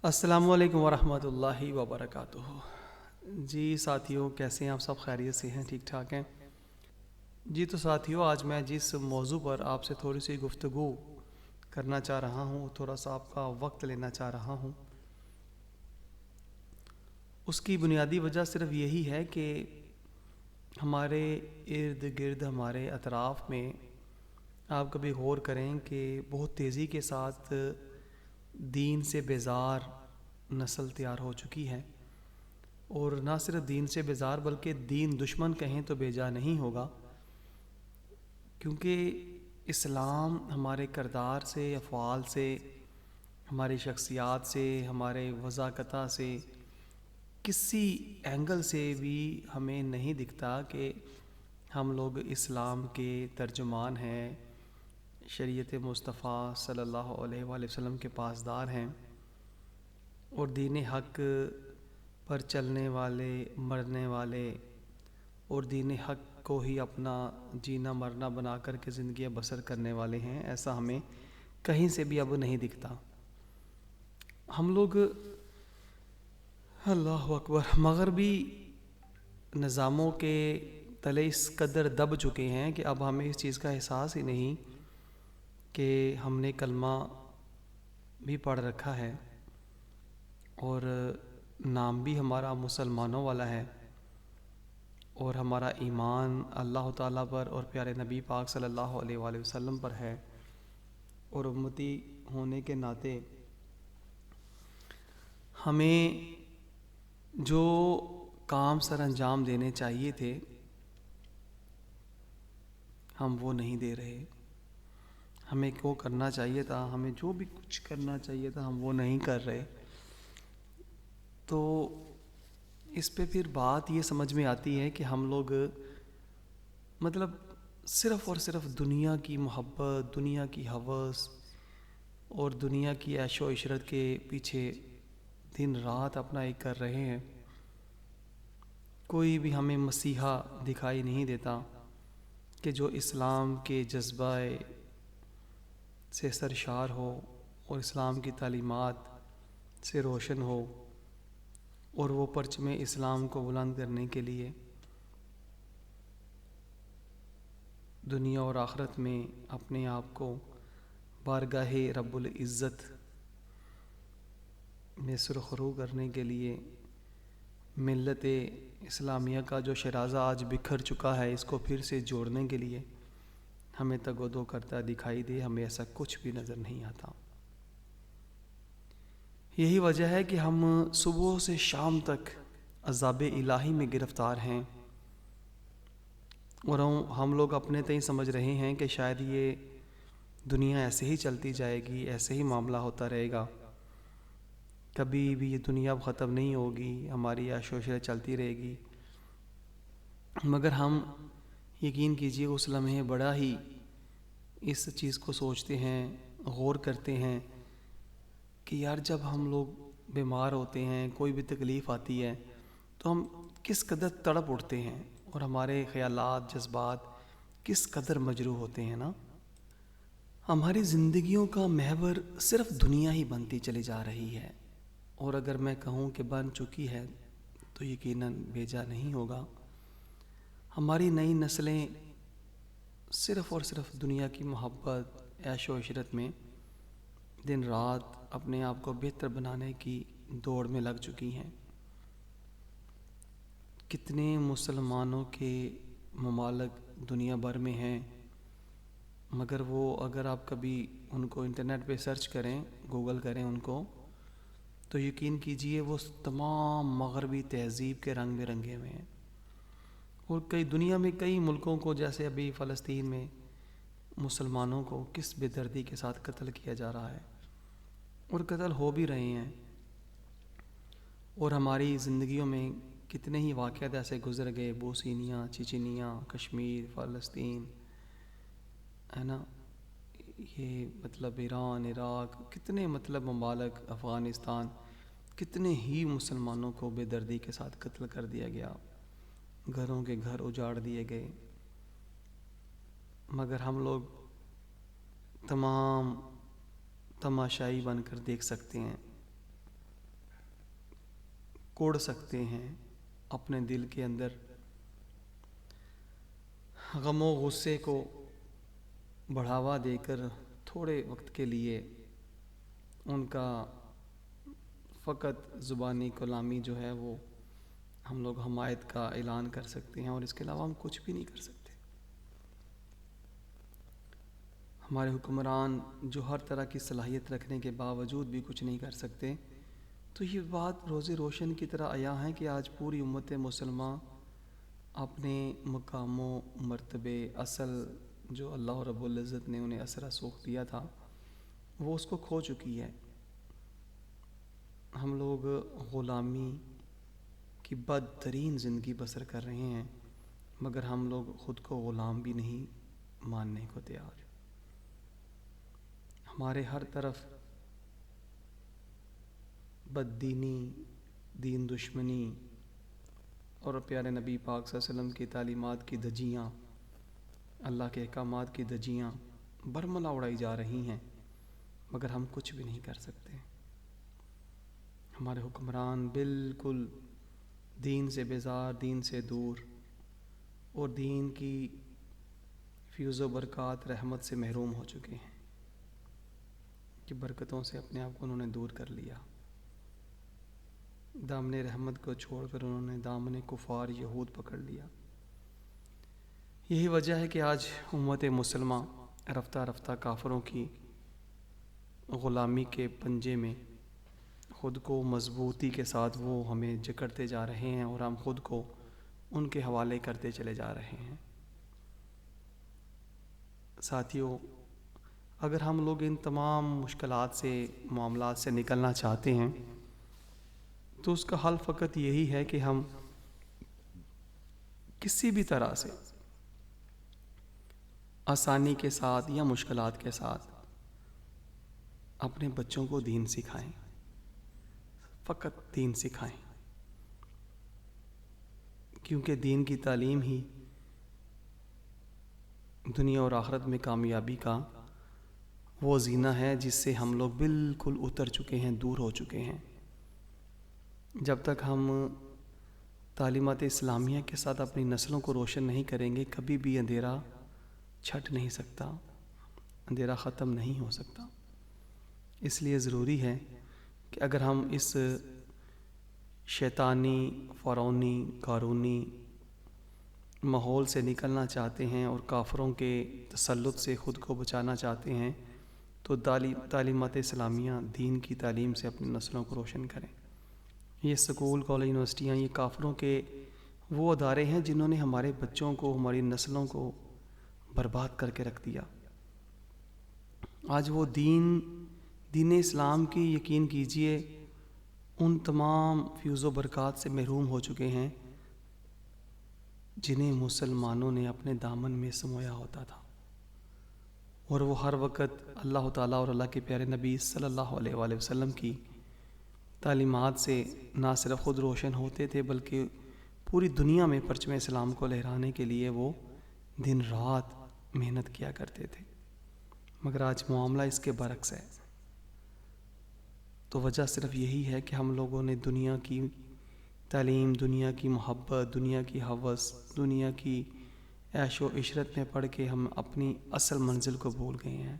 السلام علیکم ورحمۃ اللہ وبرکاتہ۔ جی ساتھیوں، کیسے ہیں آپ؟ سب خیریت سے ہیں؟ ٹھیک ٹھاک ہیں؟ جی تو ساتھیوں، آج میں جس موضوع پر آپ سے تھوڑی سی گفتگو کرنا چاہ رہا ہوں، تھوڑا سا آپ کا وقت لینا چاہ رہا ہوں، اس کی بنیادی وجہ صرف یہی ہے کہ ہمارے ارد گرد، ہمارے اطراف میں آپ کبھی غور کریں کہ بہت تیزی کے ساتھ دین سے بیزار نسل تیار ہو چکی ہے، اور نہ صرف دین سے بیزار بلکہ دین دشمن کہیں تو بیجا نہیں ہوگا، کیونکہ اسلام ہمارے کردار سے، افعال سے، ہماری شخصیات سے، ہمارے وضاقتہ سے، کسی اینگل سے بھی ہمیں نہیں دکھتا کہ ہم لوگ اسلام کے ترجمان ہیں، شریعت مصطفیٰ صلی اللہ علیہ وآلہ وسلم کے پاسدار ہیں، اور دین حق پر چلنے والے، مرنے والے، اور دین حق کو ہی اپنا جینا مرنا بنا کر کے زندگی بسر کرنے والے ہیں۔ ایسا ہمیں کہیں سے بھی اب نہیں دکھتا۔ ہم لوگ اللہ اکبر مغربی نظاموں کے تلے اس قدر دب چکے ہیں کہ اب ہمیں اس چیز کا احساس ہی نہیں کہ ہم نے کلمہ بھی پڑھ رکھا ہے اور نام بھی ہمارا مسلمانوں والا ہے، اور ہمارا ایمان اللہ تعالیٰ پر اور پیارے نبی پاک صلی اللہ علیہ وآلہ وسلم پر ہے، اور امتی ہونے کے ناطے ہمیں جو کام سر انجام دینے چاہیے تھے ہم وہ نہیں دے رہے۔ ہمیں کیوں کرنا چاہیے تھا، ہمیں جو بھی کچھ کرنا چاہیے تھا ہم وہ نہیں کر رہے۔ تو اس پہ پھر بات یہ سمجھ میں آتی ہے کہ ہم لوگ مطلب صرف اور صرف دنیا کی محبت، دنیا کی ہوس اور دنیا کی عیش و عشرت کے پیچھے دن رات اپنا ایک کر رہے ہیں۔ کوئی بھی ہمیں مسیحا دکھائی نہیں دیتا کہ جو اسلام کے جذبہ سے سرشار ہو اور اسلام کی تعلیمات سے روشن ہو، اور وہ پرچم اسلام کو بلند کرنے کے لیے دنیا اور آخرت میں اپنے آپ کو بارگاہ رب العزت میں سرخرو کرنے کے لیے ملت اسلامیہ کا جو شرازہ آج بکھر چکا ہے اس کو پھر سے جوڑنے کے لیے ہمیں تگ و دو کرتا دکھائی دے، ہمیں ایسا کچھ بھی نظر نہیں آتا۔ یہی وجہ ہے کہ ہم صبح سے شام تک عذاب الہی میں گرفتار ہیں، اور ہم لوگ اپنے تئیں سمجھ رہے ہیں کہ شاید یہ دنیا ایسے ہی چلتی جائے گی، ایسے ہی معاملہ ہوتا رہے گا، کبھی بھی یہ دنیا ختم نہیں ہوگی، ہماری عیش و عشرت چلتی رہے گی۔ مگر ہم یقین کیجئے اس لمحے بڑا ہی اس چیز کو سوچتے ہیں، غور کرتے ہیں کہ یار جب ہم لوگ بیمار ہوتے ہیں، کوئی بھی تکلیف آتی ہے تو ہم کس قدر تڑپ اٹھتے ہیں، اور ہمارے خیالات، جذبات کس قدر مجروح ہوتے ہیں نا۔ ہماری زندگیوں کا محور صرف دنیا ہی بنتی چلی جا رہی ہے، اور اگر میں کہوں کہ بن چکی ہے تو یقیناً بیجا نہیں ہوگا۔ ہماری نئی نسلیں صرف اور صرف دنیا کی محبت، عیش و عشرت میں دن رات اپنے آپ کو بہتر بنانے کی دوڑ میں لگ چکی ہیں۔ کتنے مسلمانوں کے ممالک دنیا بھر میں ہیں، مگر وہ اگر آپ کبھی ان کو انٹرنیٹ پہ سرچ کریں، گوگل کریں ان کو، تو یقین کیجئے وہ تمام مغربی تہذیب کے رنگ میں رنگے ہوئے ہیں، اور کئی دنیا میں کئی ملکوں کو، جیسے ابھی فلسطین میں مسلمانوں کو کس بے دردی کے ساتھ قتل کیا جا رہا ہے، اور قتل ہو بھی رہے ہیں، اور ہماری زندگیوں میں کتنے ہی واقعات ایسے گزر گئے، بوسنیا، چچنیا، کشمیر، فلسطین، ہے نا، یہ مطلب ایران، عراق، کتنے مطلب ممالک، افغانستان، کتنے ہی مسلمانوں کو بے دردی کے ساتھ قتل کر دیا گیا، گھروں کے گھر اجاڑ دیے گئے، مگر ہم لوگ تمام تماشائی بن کر دیکھ سکتے ہیں۔ کوڑ سکتے ہیں اپنے دل کے اندر غم و غصے کو بڑھاوا دے کر تھوڑے وقت کے لیے ان کا فقط زبانی کلامی جو ہے وہ ہم لوگ حمایت کا اعلان کر سکتے ہیں، اور اس کے علاوہ ہم کچھ بھی نہیں کر سکتے۔ ہمارے حکمران جو ہر طرح کی صلاحیت رکھنے کے باوجود بھی کچھ نہیں کر سکتے، تو یہ بات روز روشن کی طرح عیاں ہے کہ آج پوری امت مسلمہ اپنے مقام و مرتبے اصل جو اللہ رب العزت نے انہیں اثر رسوخ دیا تھا وہ اس کو کھو چکی ہے۔ ہم لوگ غلامی کی بدترین زندگی بسر کر رہے ہیں، مگر ہم لوگ خود کو غلام بھی نہیں ماننے کو تیار۔ ہمارے ہر طرف بددینی، دین دشمنی اور پیارے نبی پاک صلی اللہ علیہ وسلم کی تعلیمات کی دھجیاں، اللہ کے احکامات کی دھجیاں برملا اڑائی جا رہی ہیں، مگر ہم کچھ بھی نہیں کر سکتے۔ ہمارے حکمران بالکل دین سے بیزار، دین سے دور، اور دین کی فیض و برکات رحمت سے محروم ہو چکے ہیں کہ برکتوں سے اپنے آپ کو انہوں نے دور کر لیا۔ دامن رحمت کو چھوڑ کر انہوں نے دامن کفار یہود پکڑ لیا۔ یہی وجہ ہے کہ آج امت مسلمہ رفتہ رفتہ کافروں کی غلامی کے پنجے میں خود کو مضبوطی کے ساتھ وہ ہمیں جکڑتے جا رہے ہیں، اور ہم خود کو ان کے حوالے کرتے چلے جا رہے ہیں۔ ساتھیوں، اگر ہم لوگ ان تمام مشکلات سے، معاملات سے نکلنا چاہتے ہیں تو اس کا حل فقط یہی ہے کہ ہم کسی بھی طرح سے آسانی کے ساتھ یا مشکلات کے ساتھ اپنے بچوں کو دین سکھائیں، فقط دین سکھائیں، کیونکہ دین کی تعلیم ہی دنیا اور آخرت میں کامیابی کا وہ زینہ ہے جس سے ہم لوگ بالکل اتر چکے ہیں، دور ہو چکے ہیں۔ جب تک ہم تعلیمات اسلامیہ کے ساتھ اپنی نسلوں کو روشن نہیں کریں گے، کبھی بھی اندھیرا چھٹ نہیں سکتا، اندھیرا ختم نہیں ہو سکتا۔ اس لیے ضروری ہے کہ اگر ہم اس شیطانی، فرعونی، قارونی ماحول سے نکلنا چاہتے ہیں اور کافروں کے تسلط سے خود کو بچانا چاہتے ہیں، تو تعلیمات اسلامیہ، دین کی تعلیم سے اپنی نسلوں کو روشن کریں۔ یہ سکول، کالج، یونیورسٹیاں، یہ کافروں کے وہ ادارے ہیں جنہوں نے ہمارے بچوں کو، ہماری نسلوں کو برباد کر کے رکھ دیا۔ آج وہ دین اسلام کی، یقین کیجئے، ان تمام فیض و برکات سے محروم ہو چکے ہیں جنہیں مسلمانوں نے اپنے دامن میں سمویا ہوتا تھا، اور وہ ہر وقت اللہ تعالیٰ اور اللہ کے پیارے نبی صلی اللہ علیہ وآلہ وسلم کی تعلیمات سے نہ صرف خود روشن ہوتے تھے بلکہ پوری دنیا میں پرچم اسلام کو لہرانے کے لیے وہ دن رات محنت کیا کرتے تھے۔ مگر آج معاملہ اس کے برعکس ہے۔ تو وجہ صرف یہی ہے کہ ہم لوگوں نے دنیا کی تعلیم، دنیا کی محبت، دنیا کی ہوس، دنیا کی عیش و عشرت میں پڑھ کے ہم اپنی اصل منزل کو بھول گئے ہیں،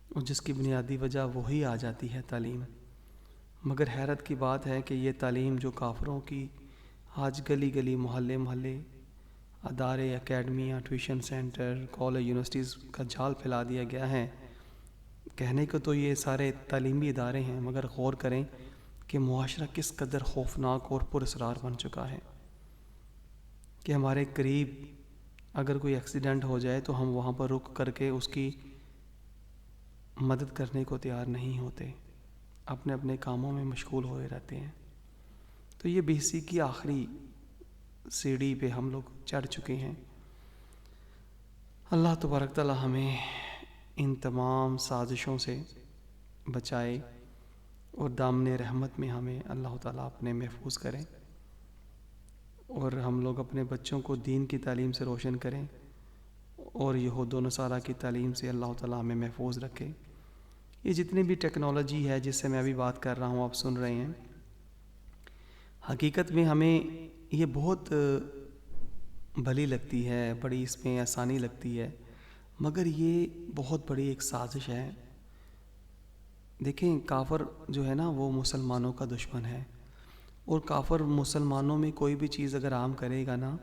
اور جس کی بنیادی وجہ وہی آ جاتی ہے، تعلیم۔ مگر حیرت کی بات ہے کہ یہ تعلیم جو کافروں کی آج گلی گلی، محلے محلے، ادارے، اکیڈمیاں، ٹیوشن سینٹر، کالج، یونیورسٹیز کا جال پھیلا دیا گیا ہے، کہنے کو تو یہ سارے تعلیمی ادارے ہیں، مگر غور کریں کہ معاشرہ کس قدر خوفناک اور پراسرار بن چکا ہے کہ ہمارے قریب اگر کوئی ایکسیڈنٹ ہو جائے تو ہم وہاں پر رک کر کے اس کی مدد کرنے کو تیار نہیں ہوتے، اپنے اپنے کاموں میں مشغول ہوئے رہتے ہیں۔ تو یہ بے حسی کی آخری سیڑھی پہ ہم لوگ چڑھ چکے ہیں۔ اللہ تبارک تعالیٰ ہمیں ان تمام سازشوں سے بچائے اور دامن رحمت میں ہمیں اللہ تعالیٰ اپنے محفوظ کریں، اور ہم لوگ اپنے بچوں کو دین کی تعلیم سے روشن کریں، اور یہود و نصارہ کی تعلیم سے اللہ تعالیٰ ہمیں محفوظ رکھے۔ یہ جتنی بھی ٹیکنالوجی ہے جس سے میں ابھی بات کر رہا ہوں، آپ سن رہے ہیں، حقیقت میں ہمیں یہ بہت بھلی لگتی ہے، بڑی اس میں آسانی لگتی ہے، مگر یہ بہت بڑی ایک سازش ہے۔ دیکھیں کافر جو ہے نا وہ مسلمانوں کا دشمن ہے، اور کافر مسلمانوں میں کوئی بھی چیز اگر عام کرے گا نا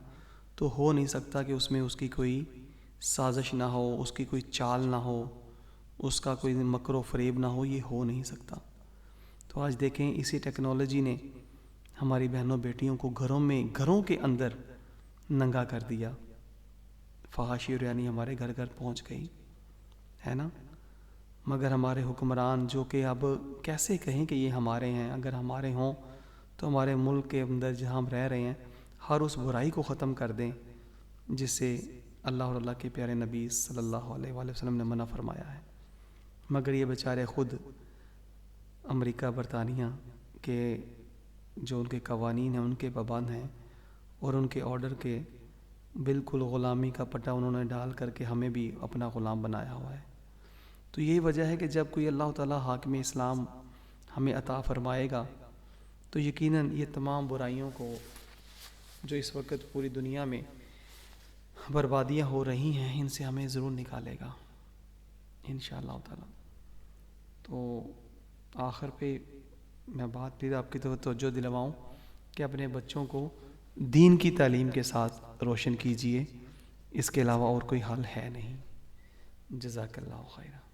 تو ہو نہیں سکتا کہ اس میں اس کی کوئی سازش نہ ہو، اس کی کوئی چال نہ ہو، اس کا کوئی مکر و فریب نہ ہو، یہ ہو نہیں سکتا۔ تو آج دیکھیں اسی ٹیکنالوجی نے ہماری بہنوں بیٹیوں کو گھروں کے اندر ننگا کر دیا، فحاشی اور یعنی ہمارے گھر گھر پہنچ گئی ہے نا۔ مگر ہمارے حکمران جو کہ اب کیسے کہیں کہ یہ ہمارے ہیں، اگر ہمارے ہوں تو ہمارے ملک کے اندر جہاں ہم رہ رہے ہیں ہر اس برائی کو ختم کر دیں جس سے اللہ اور اللہ کے پیارے نبی صلی اللہ علیہ وآلہ وسلم نے منع فرمایا ہے۔ مگر یہ بیچارے خود امریکہ برطانیہ کے جو ان کے قوانین ہیں ان کے پابند ہیں، اور ان کے آرڈر کے بالکل غلامی کا پٹا انہوں نے ڈال کر کے ہمیں بھی اپنا غلام بنایا ہوا ہے۔ تو یہی وجہ ہے کہ جب کوئی اللہ تعالیٰ حاکم اسلام ہمیں عطا فرمائے گا تو یقیناً یہ تمام برائیوں کو جو اس وقت پوری دنیا میں بربادیاں ہو رہی ہیں ان سے ہمیں ضرور نکالے گا انشاءاللہ تعالیٰ۔ تو آخر پہ میں بات پھر آپ کی توجہ دلواؤں کہ اپنے بچوں کو دین کی تعلیم کے ساتھ روشن کیجیے، اس کے علاوہ اور کوئی حل ہے نہیں۔ جزاک اللہ خیرہ۔